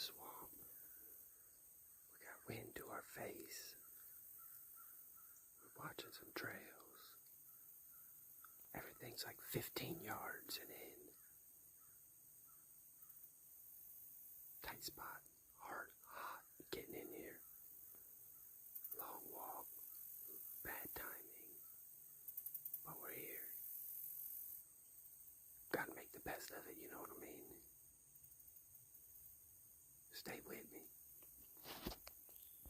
swamp. We got wind to our face. We're watching some trails. Everything's like 15 yards and in. Tight spot. Hot getting in here. Long walk. Bad timing. But we're here. Gotta make the best of it, you know what I mean? Stay with me.